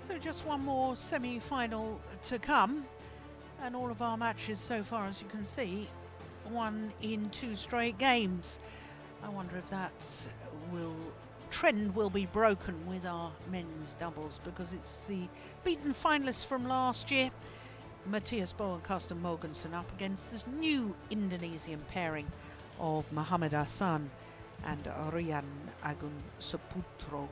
So just one more semi-final to come, and all of our matches so far, as you can see, won in 2 straight games. I wonder if that trend will be broken with our men's doubles, because it's the beaten finalists from last year, Mathias and Carsten Mogensen, up against this new Indonesian pairing of Mohammad Ahsan and Rian Agung Saputro.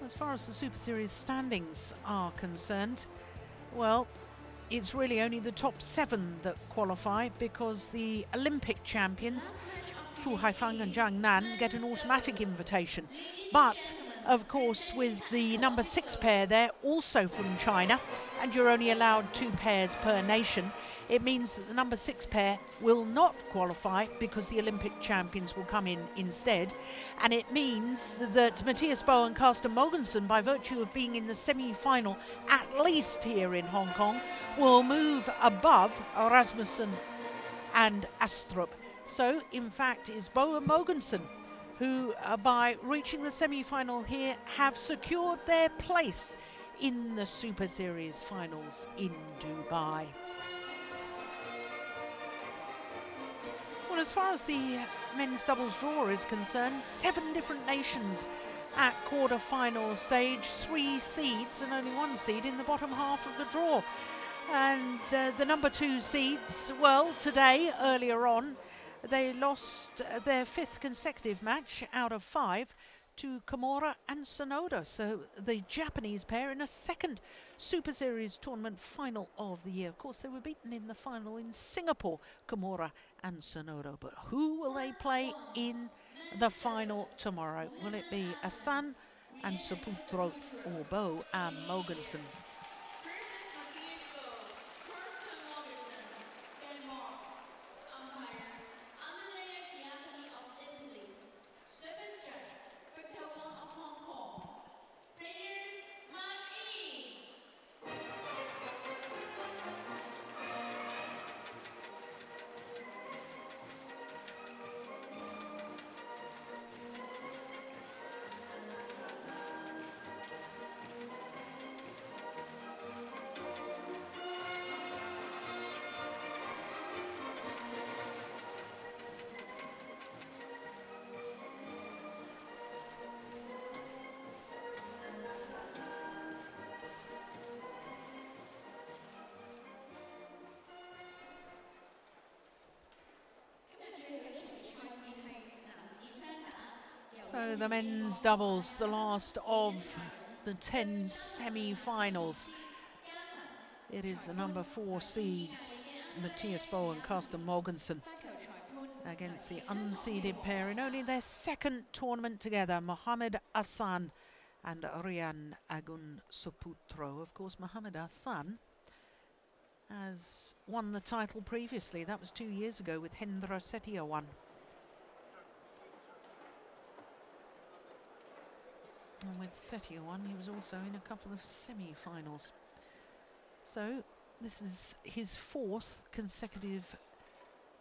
As far as the Super Series standings are concerned, well, it's really only the top 7 that qualify, because the Olympic champions Fu Haifeng and Jiang Nan get an automatic invitation. But of course, with the number 6 pair, they're also from China, and you're only allowed 2 pairs per nation. It means that the number 6 pair will not qualify, because the Olympic champions will come in instead. And it means that Mathias and Carsten Mogensen, by virtue of being in the semi-final, at least here in Hong Kong, will move above Rasmussen and Astrup. So, in fact, it's and Mogensen who, by reaching the semi-final here, have secured their place in the Super Series finals in Dubai. Well, as far as the men's doubles draw is concerned, 7 different nations at quarter-final stage, 3 seeds and only 1 seed in the bottom half of the draw. And the number 2 seeds, well, today, earlier on, they lost their 5th consecutive match out of 5 to Kimura and Sonoda. So the Japanese pair in a 2nd Super Series tournament final of the year. Of course, they were beaten in the final in Singapore, Kimura and Sonoda. But who will they play in the final tomorrow? Will it be Ahsan and Saputro, or Bo and Mogensen? So the men's doubles, the last of the 10 semi-finals. It is the number 4 seeds, Mathias and Carsten Mogensen, against the unseeded pair in only their 2nd tournament together, Mohammad Ahsan and Rian Agung Saputro. Of course, Mohammad Ahsan has won the title previously. That was 2 years ago with Hendra Setiawan. And with Setiawan, he was also in a couple of semi-finals. So this is his 4th consecutive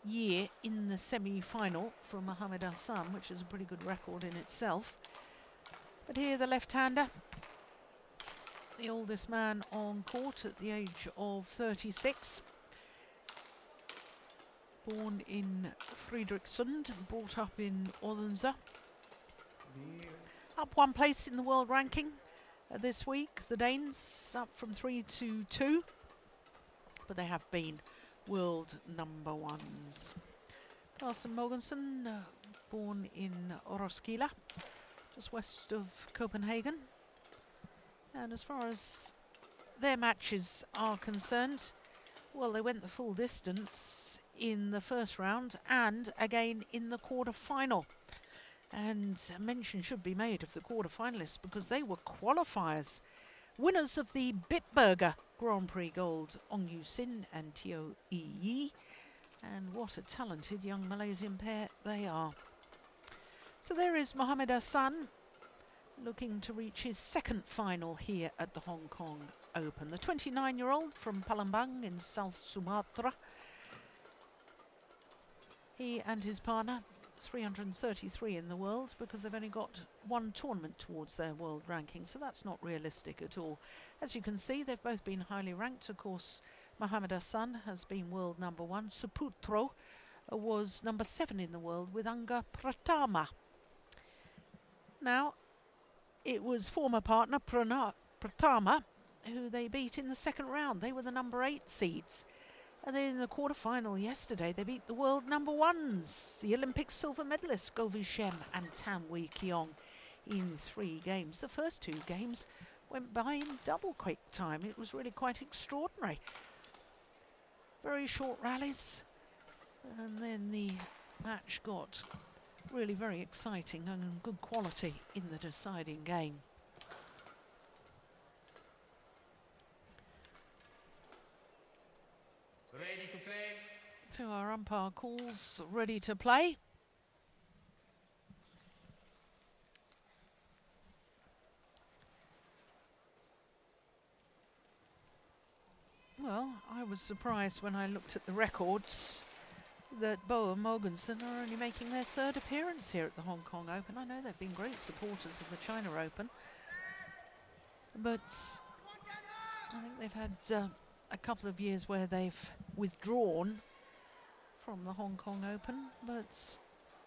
year in the semi-final for Mohammad Ahsan, which is a pretty good record in itself. But here the left-hander, the oldest man on court at the age of 36. Born in Fredrikstad, brought up in Odense. Up 1 place in the world ranking this week. The Danes up from 3 to 2, but they have been world number 1s. Carsten Mogensen, born in Roskilde, just west of Copenhagen. And as far as their matches are concerned, well, they went the full distance in the 1st round and again in the quarter-final. And mention should be made of the quarter-finalists, because they were qualifiers. Winners of the Bitburger Grand Prix Gold, Ong Yu Sin and Teo Yi. And what a talented young Malaysian pair they are. So there is Mohammad Ahsan, looking to reach his 2nd final here at the Hong Kong Open. The 29-year-old from Palembang in South Sumatra. He and his partner 333 in the world, because they've only got one tournament towards their world ranking, so that's not realistic at all. As you can see, they've both been highly ranked. Of course, Mohammad Ahsan has been world #1. Saputro was #7 in the world with Anga Pratama. Now, it was former partner Pratama who they beat in the second round. They were the #8 seeds. And then in the quarterfinal yesterday, they beat the world #1s, the Olympic silver medalists Govishem and Tam Wee Keong, in 3 games. The first 2 games went by in double quick time. It was really quite extraordinary. Very short rallies. And then the match got really very exciting and good quality in the deciding game. Ready to play. So our umpire calls ready to play. Well, I was surprised when I looked at the records that Bo and Mogensen are only making their 3rd appearance here at the Hong Kong Open. I know they've been great supporters of the China Open, but I think they've had a couple of years where they've withdrawn from the Hong Kong Open. But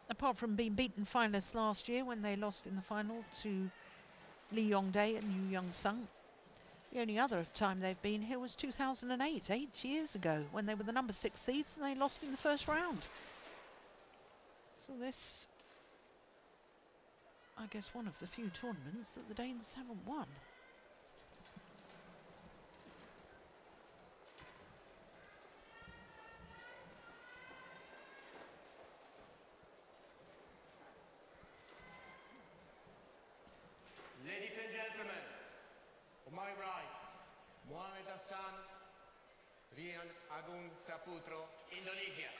apart from being beaten finalists last year when they lost in the final to Lee Yongdae and Yu Young Sung, the only other time they've been here was 2008, 8 years ago, when they were the #6 seeds and they lost in the first round. So this, I guess, one of the few tournaments that the Danes haven't won. Ladies and gentlemen, on my right, Mohammad Ahsan, Rian, Agung, Saputro, Indonesia.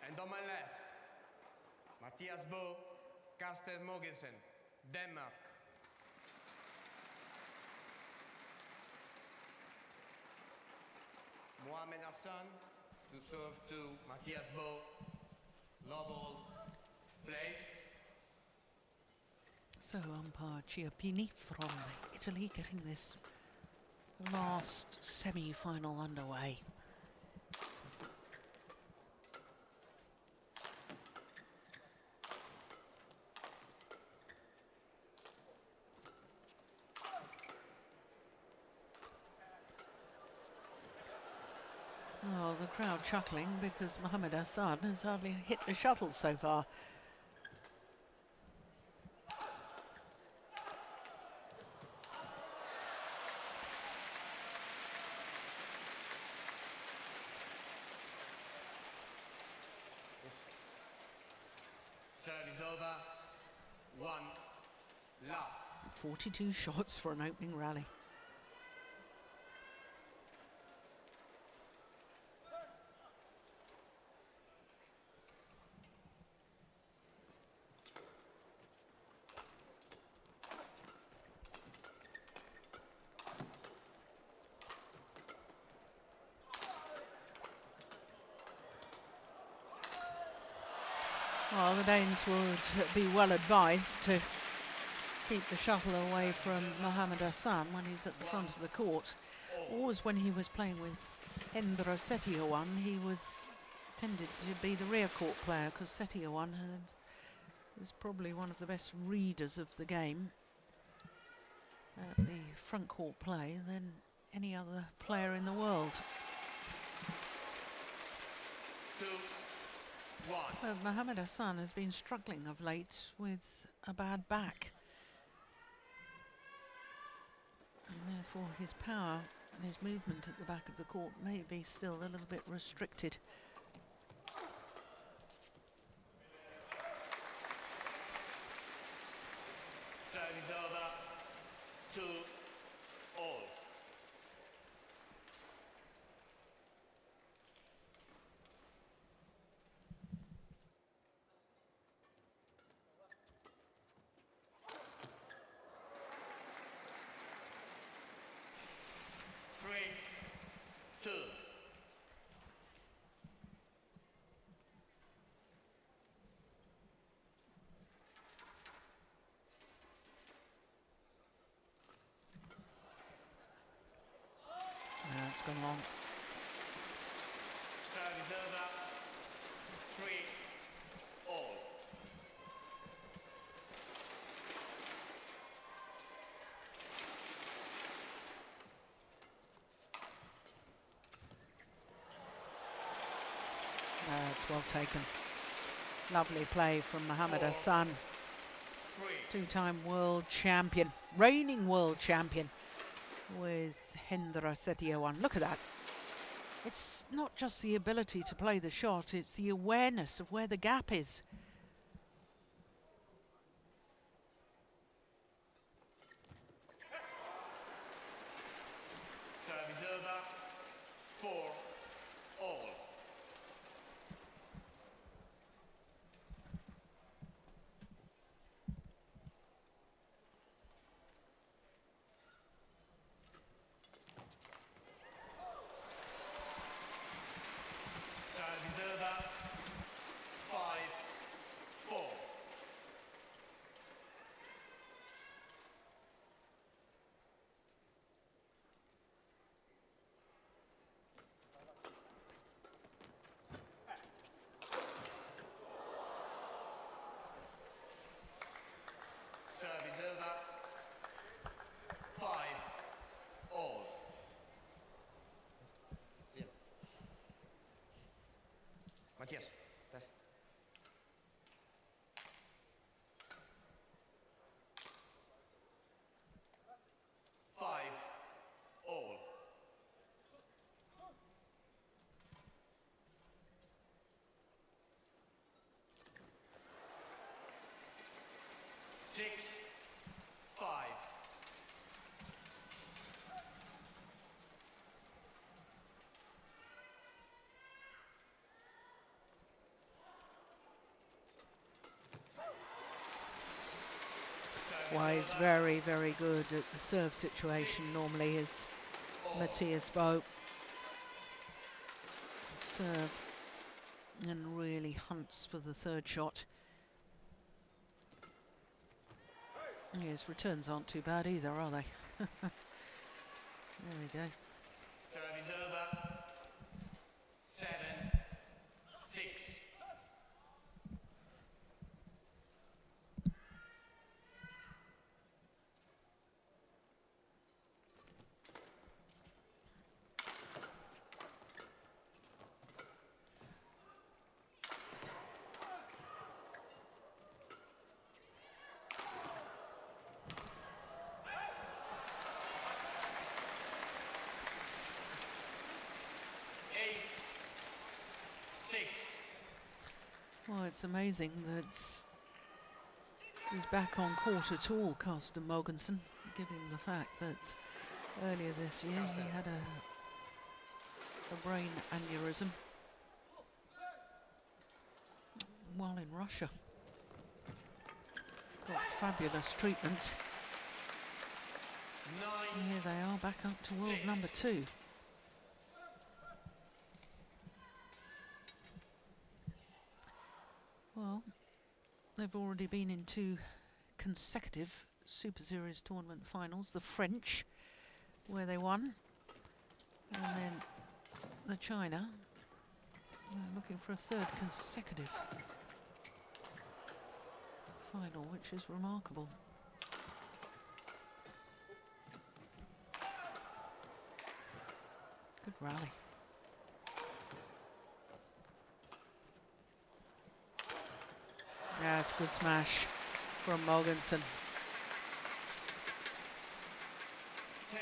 And on my left, Mathias, Carsten, Mogensen, Denmark. Mohammad Ahsan to serve to Mathias, love all, play. So umpire Chiappini from Italy getting this last semi-final underway. Oh, the crowd chuckling because Mohammad Ahsan has hardly hit the shuttle so far. Serve is over. 1 love. 42 shots for an opening rally. Well, the Danes would be well advised to keep the shuttle away from Mohammad Ahsan when he's at the front of the court. Always when he was playing with Hendra Setiawan, he was tended to be the rear court player, because Setiawan is probably one of the best readers of the game at the front court play than any other player in the world. 2-1. Well, Mohammad Ahsan has been struggling of late with a bad back, and therefore his power and his movement at the back of the court may be still a little bit restricted. Serve is over. 2-all. Three. It's gone long. Service over. 3-all. That's well taken. Lovely play from Mohammad Ahsan, 3. two-time world champion, reigning world champion with Hendra Setioan. Look at that. It's not just the ability to play the shot, it's the awareness of where the gap is. Service over. 4-all. Service over. 5-4. Service over. 5-all. Yeah. Mathias, test. Five all. 6-5. Why he's very, very good at the serve situation normally is Mathias Bo. Serve and really hunts for the third shot. His returns aren't too bad either, are they? There we go. Service over. 7-6. Well, it's amazing that he's back on court at all, Carsten Mogensen, given the fact that earlier this year he had a brain aneurysm while in Russia. Got fabulous treatment. 9. And here they are, back up to world number 2. Well, they've already been in 2 consecutive Super Series tournament finals. The French, where they won, and then the China, looking for a 3rd consecutive final, which is remarkable. Good rally. Yes, good smash from Mogensen. 10-6.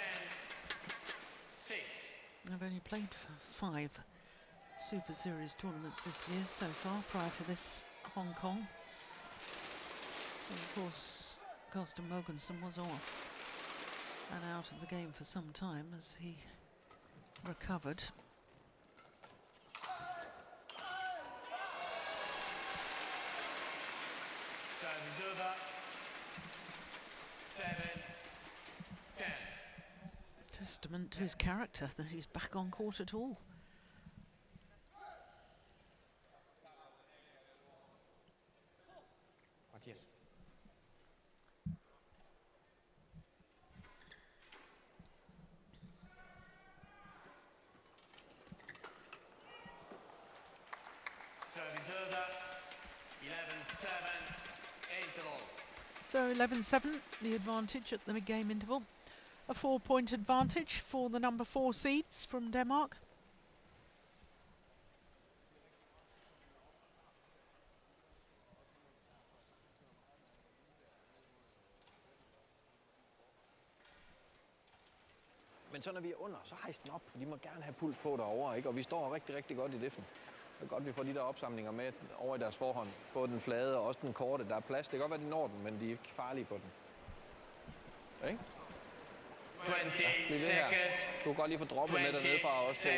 I've only played for 5 Super Series tournaments this year so far, prior to this Hong Kong. And of course, Carsten Mogensen was off and out of the game for some time as he recovered. Service over. 7-10. Testament to his character that he's back on court at all. Mathias. Service over. 11-7. Interval. So 11-7, the advantage at the mid-game interval. A 4-point advantage for the number 4 seeds from Denmark. Men så når vi er under, så hejs den op, for de må gerne have puls på derovre, ikke? Og vi står rigtig, rigtig godt i defen. Det er godt, vi får de der opsamlinger med over i deres forhånd. Både den flade og også den korte. Der er plads. Det kan godt være, de når den, men de er ikke farlige på den. Ikke? 20 Det er det her. Du kan godt lige få droppet med dernede fra også.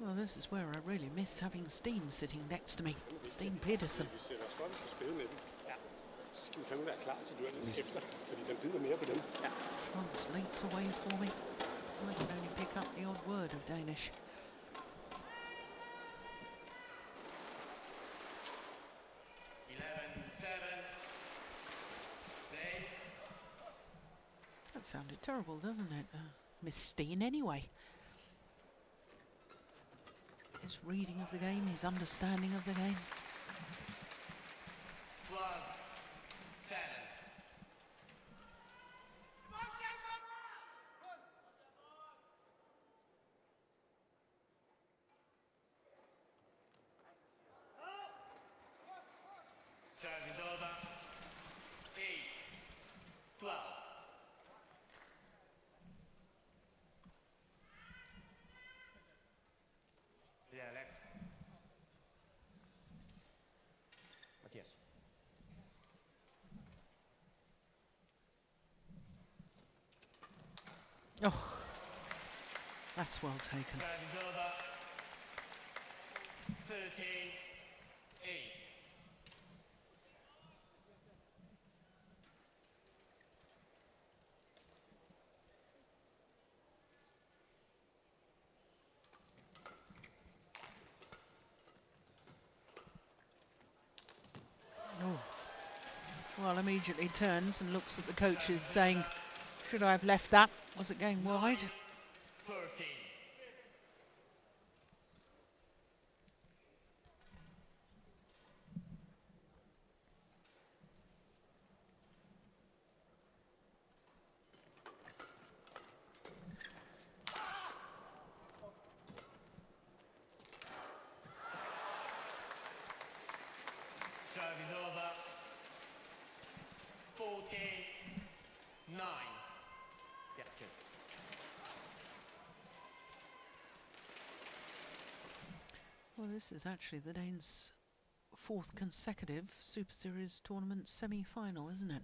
Well, this is where I really miss having Steen sitting next to me. Steen Petersen. Vi sætter os godt til at spille med dem. Ja. Så skal vi fandme være klar til duellen efter, fordi den bider mere på dem. Ja. Translates away for me. I can only pick up the odd word of Danish. That sounded terrible, doesn't it? Miss Steen anyway. His reading of the game, his understanding of the game. 12-7. Service over. 8-12. Yeah, left. Mathias. Oh, that's well taken. Service over. 13-8. Oh. Well, immediately turns and looks at the coaches saying, should I have left that? Was it going wide? 13. Service over. 14-9. Ja, okay. Well, this is actually the Danes' 4th consecutive Super Series tournament semi-final, isn't it?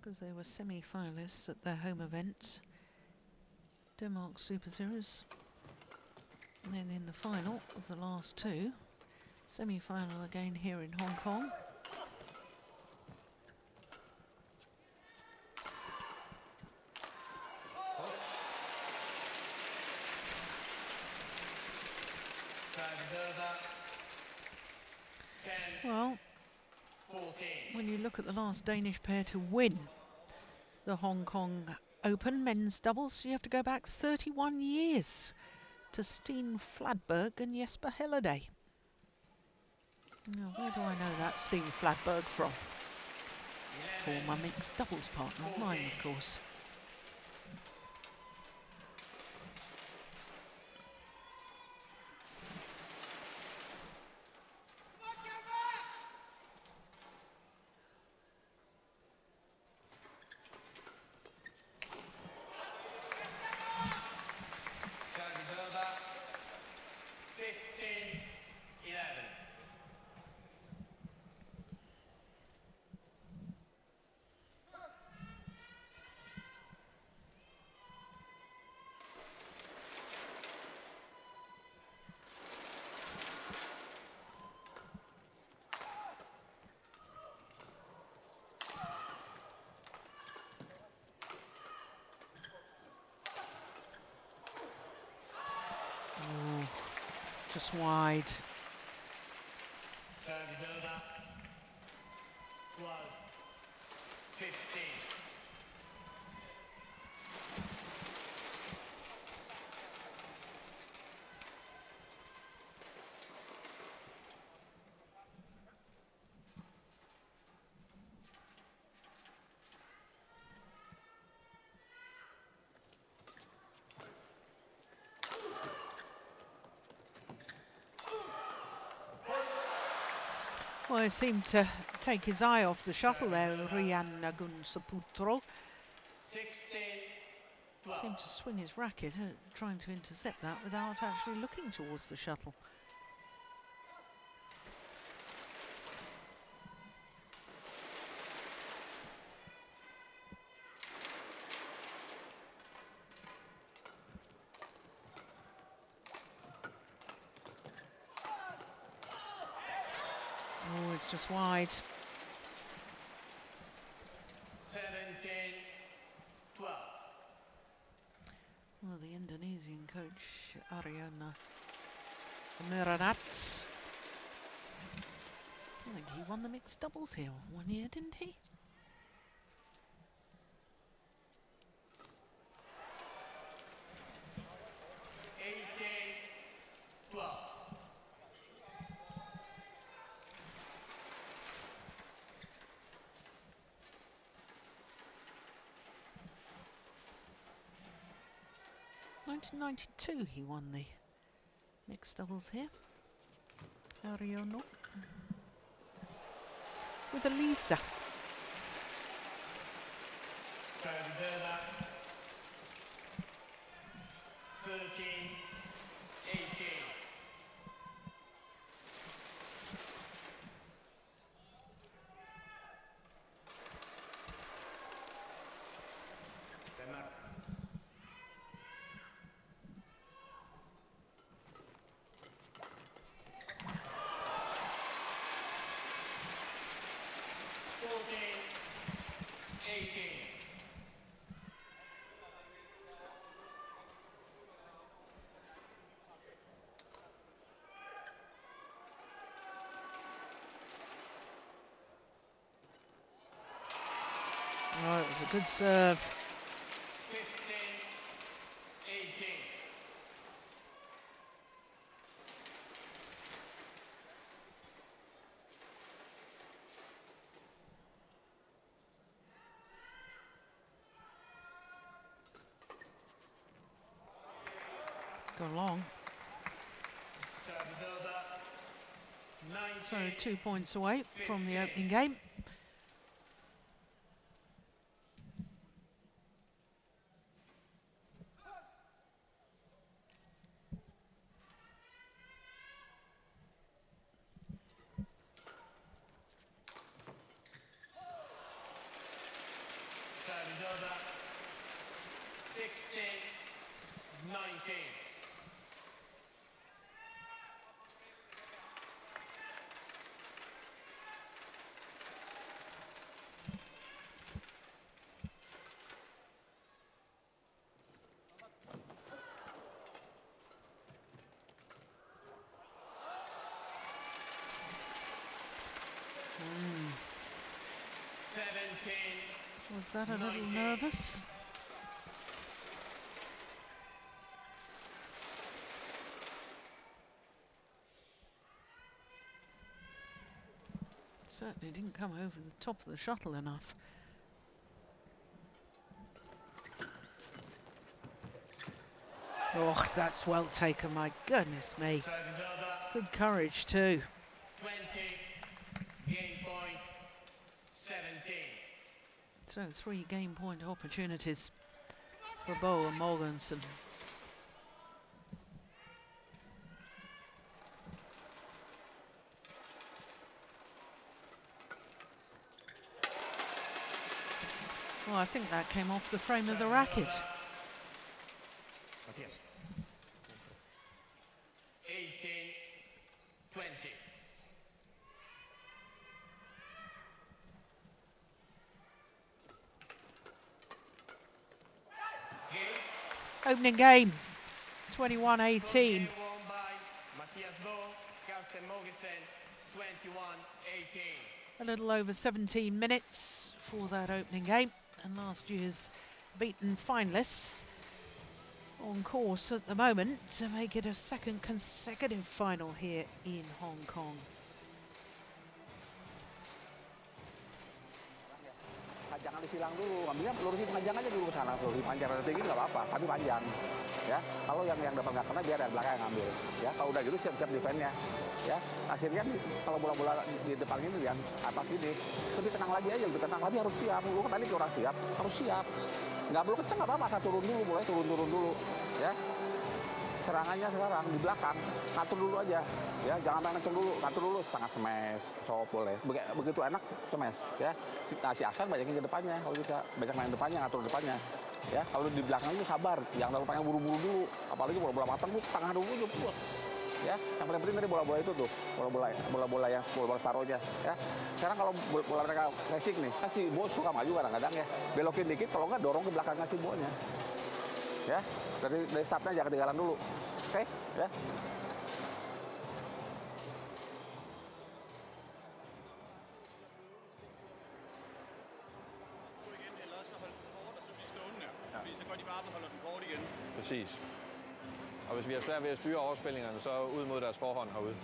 Because they were semi-finalists at their home event, Denmark Super Series. And then in the final of the last 2, semi-final again here in Hong Kong. Well, when you look at the last Danish pair to win the Hong Kong Open men's doubles, you have to go back 31 years to Steen Fladberg and Jesper Helleday. Now, where do I know that Steen Fladberg from? Former mixed doubles partner of mine, of course. Just wide. Service over. 12-15. Well, he seemed to take his eye off the shuttle there, Rian Agung Saputro. 16-12. Seemed to swing his racket, trying to intercept that without actually looking towards the shuttle. Oh, it's just wide. 17-12. Well, the Indonesian coach, Ariana Miranat, I think he won the mixed doubles here one year, didn't he? In 1992 he won the mixed doubles here. Ariono with Elisa. Reserva 13-18. Denmark. Oh, it was a good serve. 15-18. It's gone long. Service over. So 2 points away from the opening game. Service over. 16-19. Mm. 17. Was that a little nervous? Certainly didn't come over the top of the shuttle enough. Oh, that's well taken, my goodness me. Service over. Good courage too. 20. Game point. 17. So 3 game point opportunities for Bo and Mogensen. Well, I think that came off the frame of the racket. Mathias. 18-20. Opening game, 21-18. Won by Mathias Bo, Carsten Mogensen, 21-18. A little over 17 minutes for that opening game. And last year's beaten finalists on course at the moment to make it a second consecutive final here in Hong Kong. Jangan disilang dulu, ambilnya lurusin panjang aja dulu ke sana, lurusin panjang rada tinggi nggak apa-apa, tapi panjang. Ya, kalau yang depan nggak kena biar dari belakang yang ngambil. Ya, kalau udah gitu siap-siap defense-nya. Ya, hasilnya kalau bola-bola di depan ini yang atas gini, lebih tenang lagi aja, lebih tenang lagi harus siap. Lu kan tadi orang siap, harus siap. Nggak boleh kenceng nggak apa-apa, asal turun dulu, boleh turun dulu. Ya, serangannya sekarang di belakang, ngatur dulu aja. Ya, jangan main kenceng dulu, ngatur dulu setengah smash, cowok boleh. Begitu enak smash, ya. Si Ahsan banyakin ke depannya, kalau bisa banyak main depannya, ngatur depannya. Ya, kalau di belakang itu sabar, jangan terlalu pengen buru-buru dulu. Apalagi bola-bola matang tuh tengah dulu aja, puas. Ya, yang paling penting tadi bola-bola itu tuh, bola-bola yang bola separuhnya. Ya, sekarang kalau bola mereka racing nih, kan si bos suka maju kadang-kadang ya, belokin dikit, kalau nggak dorong ke belakangnya si bonya. Ya, dari startnya jangan ketinggalan dulu. Oke, ya. Præcis. Og hvis vi har svært ved at styre overspillingerne, så ud mod deres forhånd herude.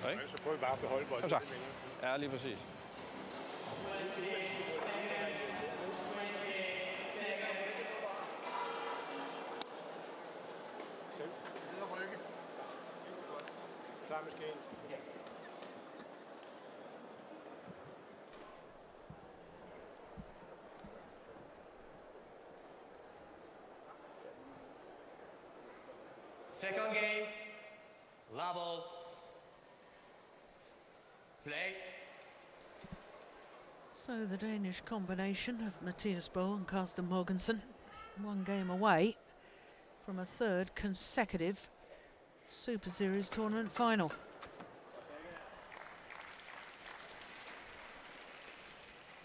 Ja, ikke? Så prøver vi bare at beholde bolden. Jamen, ja, lige præcis. Klar med skæen. Second game, level, play. So the Danish combination of Mathias and Carsten Mogensen, one game away from a third consecutive Super Series tournament final.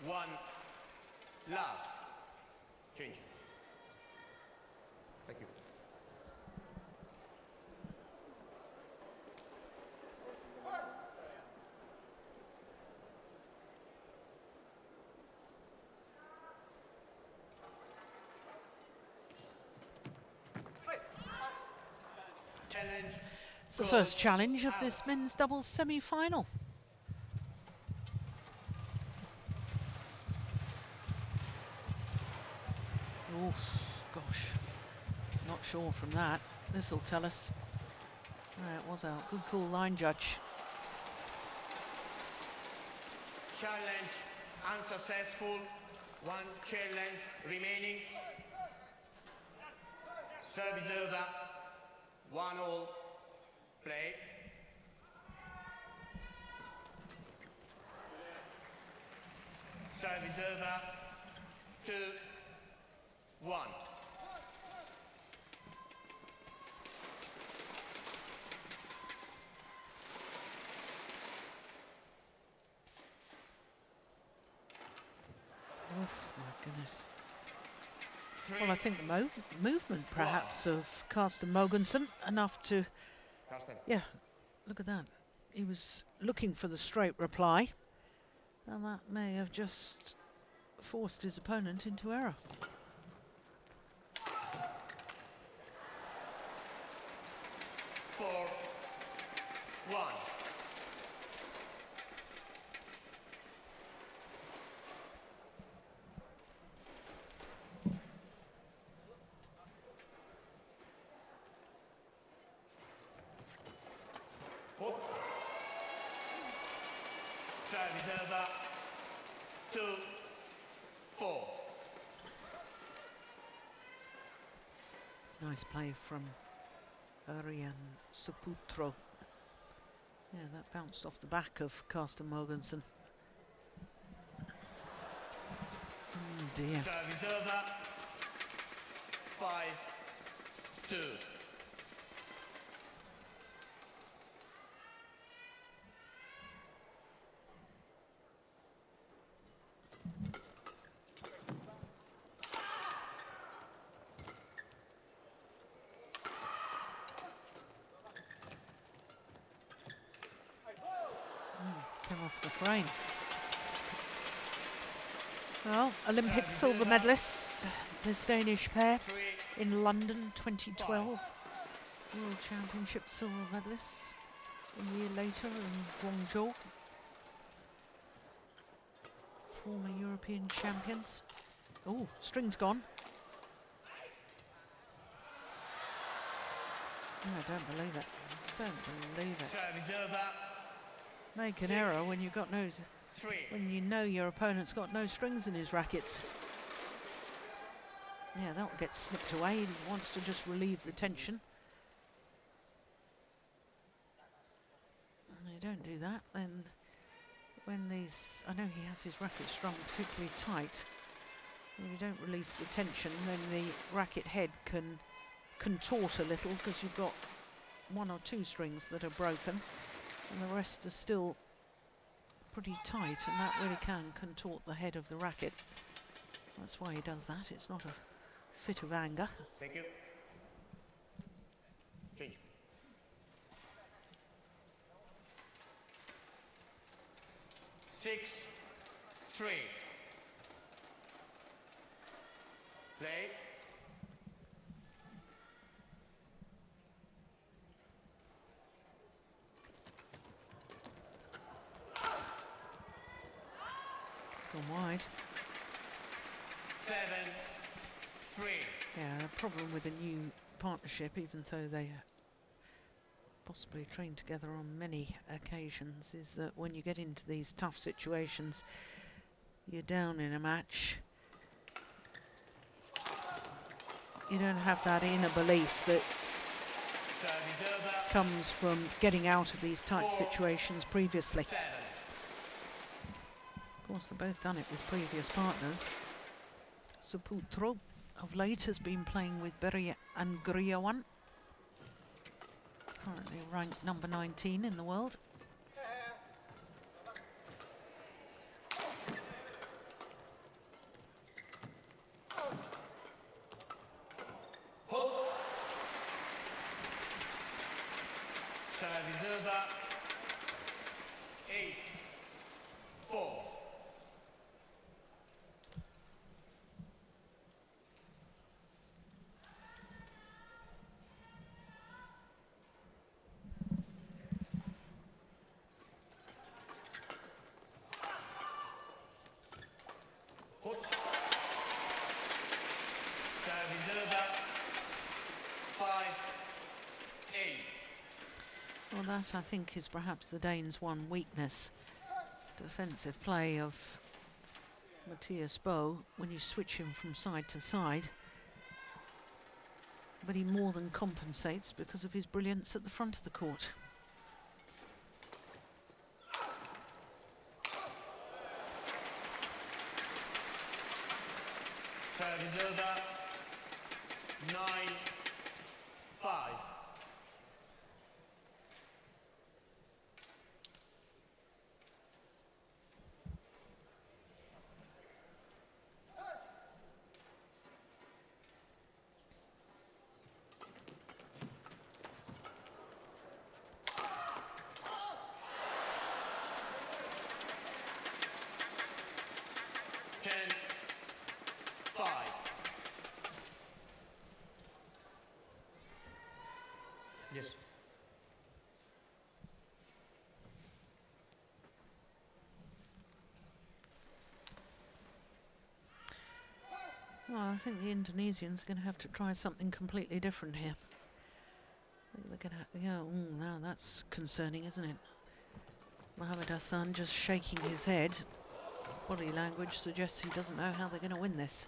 One, love. Change. Thank you. Challenge. It's the first challenge of this men's doubles semi-final. Oh, gosh. Not sure from that. This'll tell us. It was out. Good call, line judge. Challenge unsuccessful. One challenge remaining. Service over. 1-all. Play. Service over. 2-1. Oh, my goodness. Well, I think the movement, perhaps, of Carsten Mogensen, enough to... Carsten. Yeah, look at that. He was looking for the straight reply, and that may have just forced his opponent into error. Four, 1. Hook. Service over. 2-4. Nice play from Rian Saputro. Yeah, that bounced off the back of Carsten Mogensen. Oh dear. Service over. 5-2. Came off the frame. Well, Olympic silver medalists, this Danish pair in London 2012. World Championships silver medalists a year later in Guangzhou. former European champions. Oh, string's gone. Oh, I don't believe it. Don't believe it. Service over. Make an error when you've got no, when you know your opponent's got no strings in his rackets. Yeah, that'll get snipped away. He wants to just relieve the tension. And you don't do that, then when these, I know he has his racket strung particularly tight. When you don't release the tension, then the racket head can contort a little because you've got 1 or 2 strings that are broken and the rest are still pretty tight, and that really can contort the head of the racket. That's why he does that. It's not a fit of anger. Thank you. Change. Six, 3. Play. It's gone wide. 7, 3. Yeah, the problem with a new partnership, even though they possibly train together on many occasions, is that when you get into these tough situations, you're down in a match, you don't have that inner belief that comes from getting out of these tight situations previously. 7. Of course, they've both done it with previous partners. Saputro of late has been playing with Rian and Rian, currently ranked number 19 in the world. Service over. 8, 4. Service over. 5, 8. Well, that I think is perhaps the Danes' one weakness. Defensive play of Mathias when you switch him from side to side. But he more than compensates because of his brilliance at the front of the court. Service over. 9, 5. Yes. Well, I think the Indonesians are going to have to try something completely different here. I think they're going to, yeah, now that's concerning, isn't it? Mohammad Ahsan just shaking his head. Body language suggests he doesn't know how they're going to win this.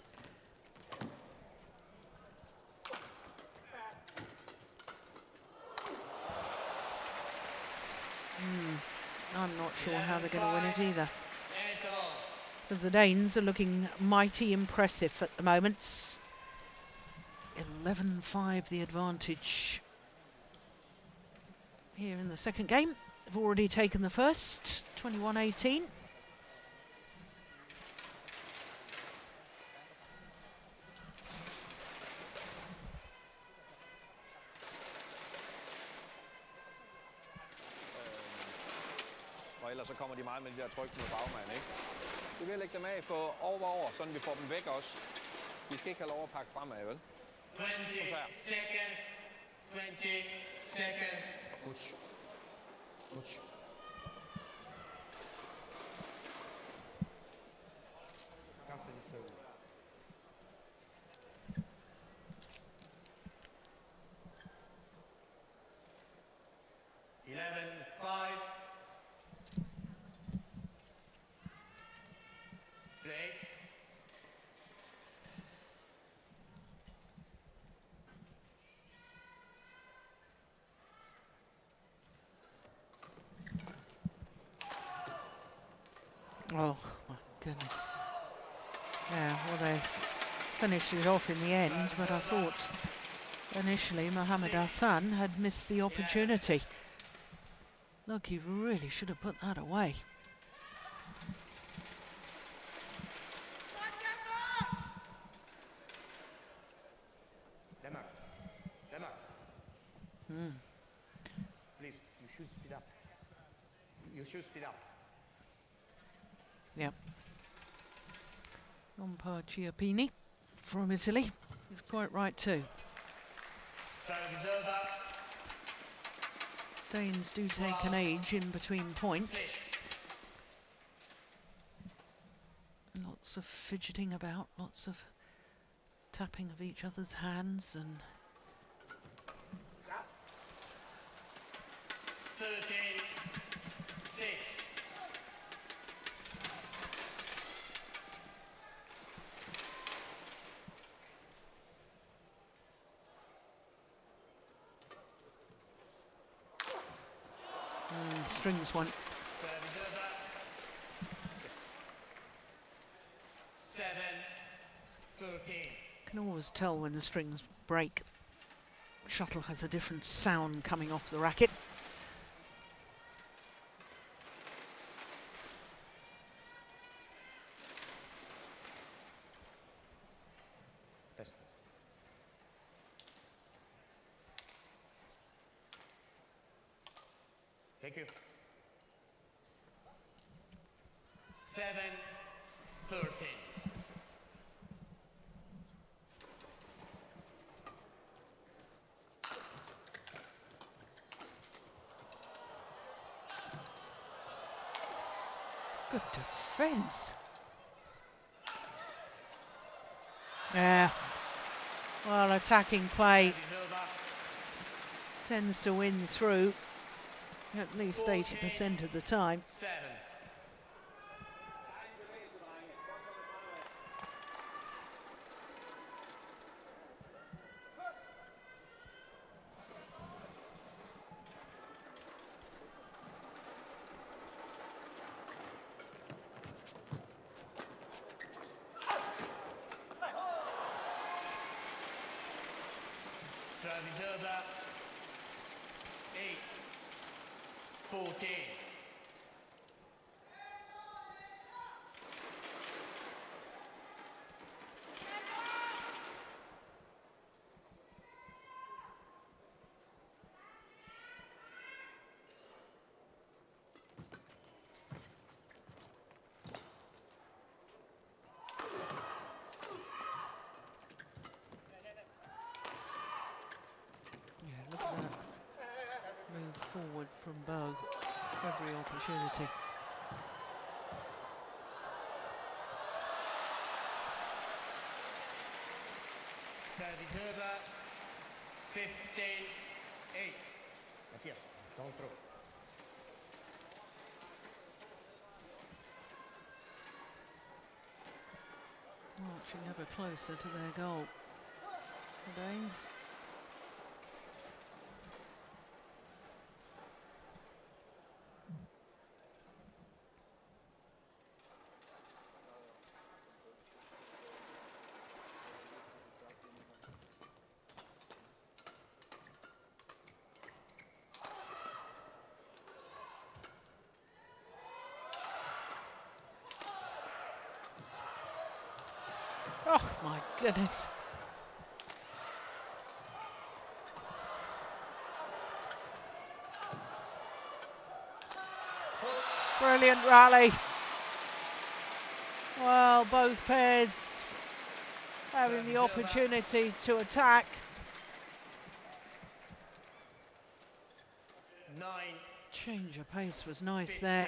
I'm not sure how they're going to win it either. Because the Danes are looking mighty impressive at the moment. 11-5 the advantage here in the second game. They've already taken the first, 21-18. Og ellers så kommer de meget med de der tryk med bagmand, ikke? Vi vil lægge dem af for over, sådan vi får dem væk også. Vi skal ikke have lov at pakke fremad, vel? 20 seconds. 20 seconds. Uch. Uch. Oh, my goodness. Yeah, well, they finished it off in the end, but I thought initially Mohammad Ahsan had missed the opportunity. Look, he really should have put that away. Please, you should speed up. You should speed up. Yep. Giappini from Italy. He's quite right too. Service over. Danes do take an age in between points. 6. Lots of fidgeting about, lots of tapping of each other's hands and 13, 6. strings one. Service over. 7, 13. Can always tell when the strings break. Shuttle has a different sound coming off the racket. Thank you. 7, 13. Good defense. Yeah. Well, attacking play Service over. tends to win through at least 80% of the time. 7. Service over. 8, 14. Yeah, look at that move forward from Bogue. Every opportunity. Service over. 15, 8. Mathias, don't throw. Marching ever closer to their goal. The Danes. Oh my goodness. Brilliant rally. Well, both pairs having the opportunity to attack. 9, Change of pace was nice there.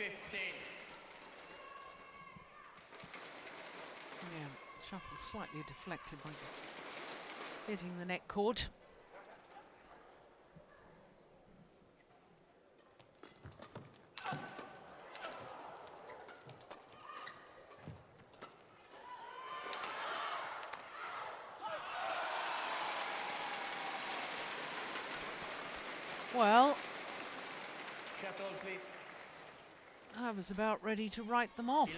15. shuttle slightly deflected by hitting the net cord. Well, Shuttle, please. I was about ready to write them off.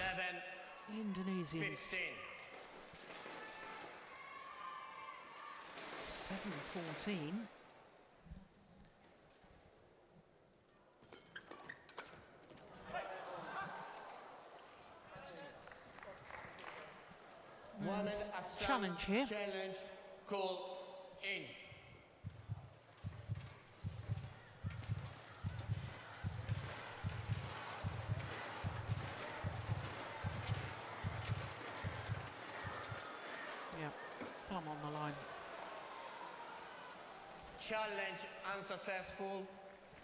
11, Indonesians. 15. 7-14. Mohammad There's Ahsan, challenge here. Challenge, call in. Yeah, plumb on the line. Challenge unsuccessful.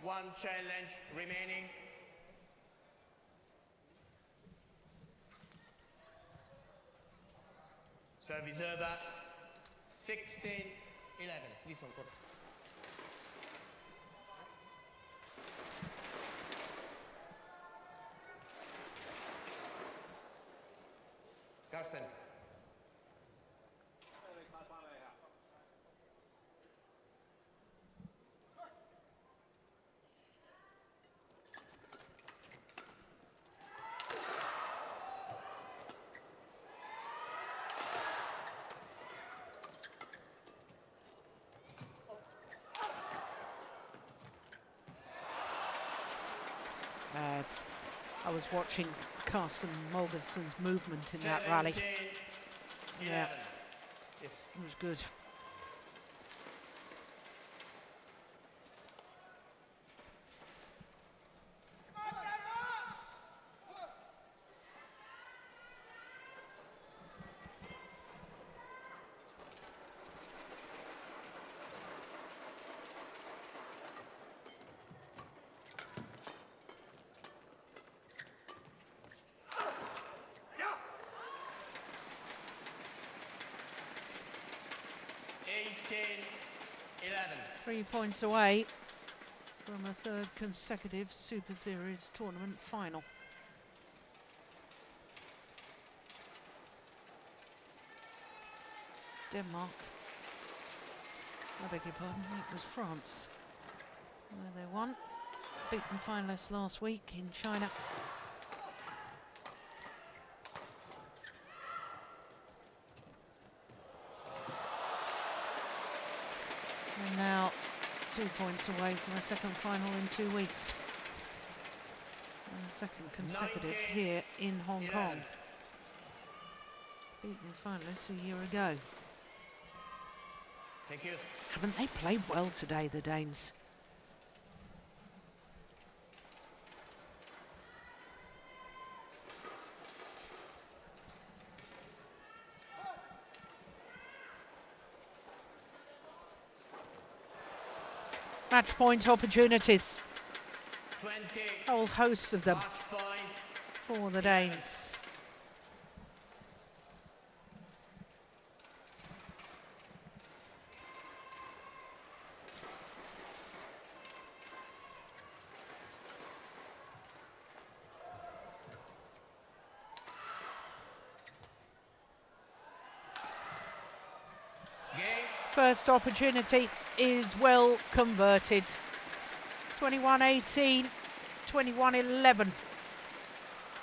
One challenge remaining. Service over. 16-11. This one, correct. Carsten. I was watching Carsten Mogensen's movement in that rally. 17-11. Yeah. Yes. It was good. $18-11. 3 points away from a third consecutive Super Series tournament final. Denmark. I beg your pardon, it was France where they won. Beaten finalists last week in China. And now 2 points away from a second final in 2 weeks. And a second consecutive 19, here in Hong 11. Kong. Beaten finalists a year ago. Thank you. Haven't they played well today, the Danes? Match point opportunities. 20. A whole host of them Match point. for the Danes. Game. First opportunity is well converted. 21-18, 21-11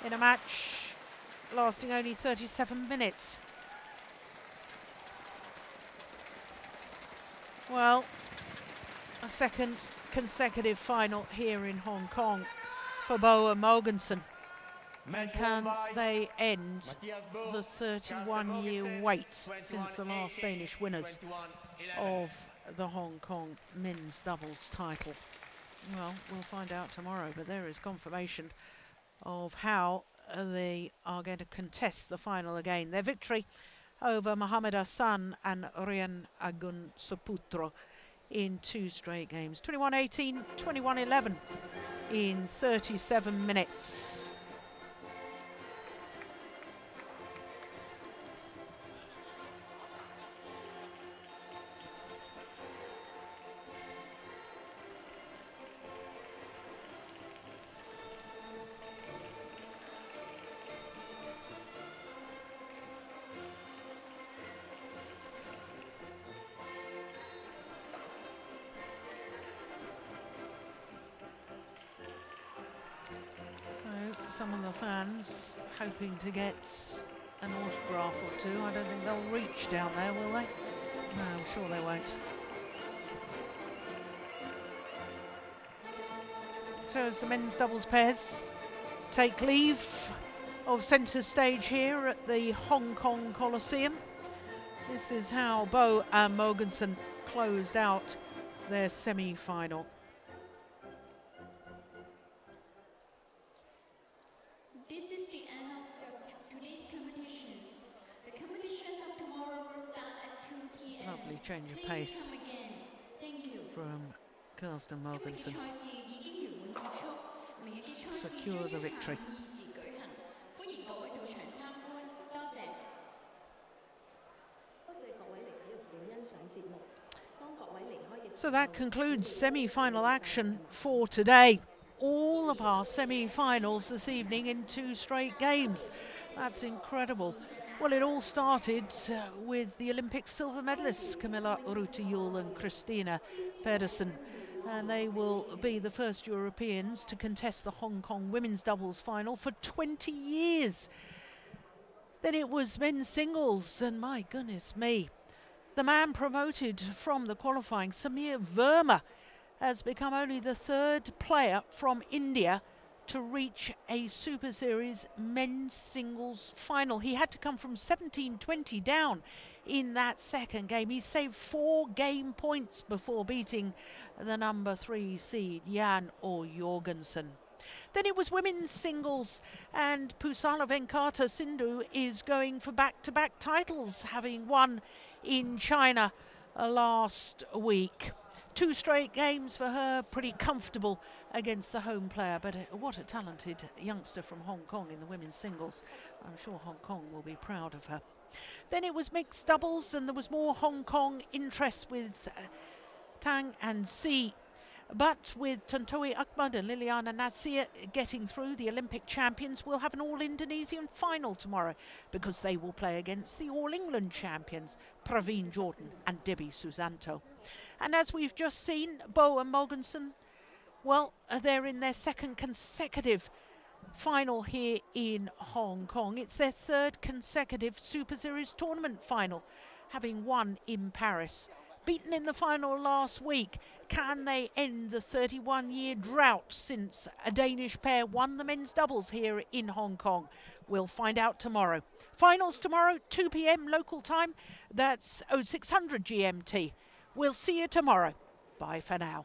in a match lasting only 37 minutes. Well, a second consecutive final here in Hong Kong for Bo and Mogensen. And can they end the 31-year wait since the last Danish winners of the Hong Kong men's doubles title? Well, we'll find out tomorrow, but there is confirmation of how they are going to contest the final again. Their victory over Mohammad Ahsan and Rian Agung Saputro in 2 straight games. 21-18, 21-11 in 37 minutes. So some of the fans hoping to get an autograph or two. I don't think they'll reach down there, will they? No, I'm sure they won't. So as the men's doubles pairs take leave of centre stage here at the Hong Kong Coliseum, this is how Bo and Mogensen closed out their semi-final. This is the end of today's competitions. The competitions of tomorrow will start at 2 p.m. Lovely change of Please pace come again. Thank you. from Carsten Mogensen. 今日嘅賽事已經圓滿結束，明日嘅賽事 Secure 將 the 於 victory. 下午2時舉行，歡迎各位到場參觀，多謝。多謝各位嚟體育館欣賞節目。當各位離開嘅時候 So that concludes semi-final action for today. All of our semi-finals this evening in 2 straight games. That's incredible. Well, it all started with the Olympic silver medalists, Camilla Rutejul and Christina Pedersen. And they will be the first Europeans to contest the Hong Kong women's doubles final for 20 years. Then it was men's singles, and my goodness me, the man promoted from the qualifying, Samir Verma, has become only the 3rd player from India to reach a Super Series men's singles final. He had to come from 17-20 down in that second game. He saved 4 game points before beating the number 3 seed, Jan or Jorgensen. Then it was women's singles, and Pusala Venkata Sindhu is going for back-to-back titles, having won in China last week. 2 straight games for her, pretty comfortable against the home player, but what a talented youngster from Hong Kong in the women's singles. I'm sure Hong Kong will be proud of her. Then it was mixed doubles, and there was more Hong Kong interest with Tang and Si. But with Tontowi Ahmad and Liliana Nasir getting through, the Olympic champions will have an all-Indonesian final tomorrow, because they will play against the all-England champions, Praveen Jordan and Debbie Susanto. And as we've just seen, Bo and Mogensen, well, they're in their 2nd consecutive final here in Hong Kong. It's their 3rd consecutive Super Series tournament final, having won in Paris. Beaten in the final last week, can they end the 31-year drought since a Danish pair won the men's doubles here in Hong Kong? We'll find out tomorrow. Finals tomorrow, 2 p.m. local time. That's 0600 GMT. We'll see you tomorrow. Bye for now.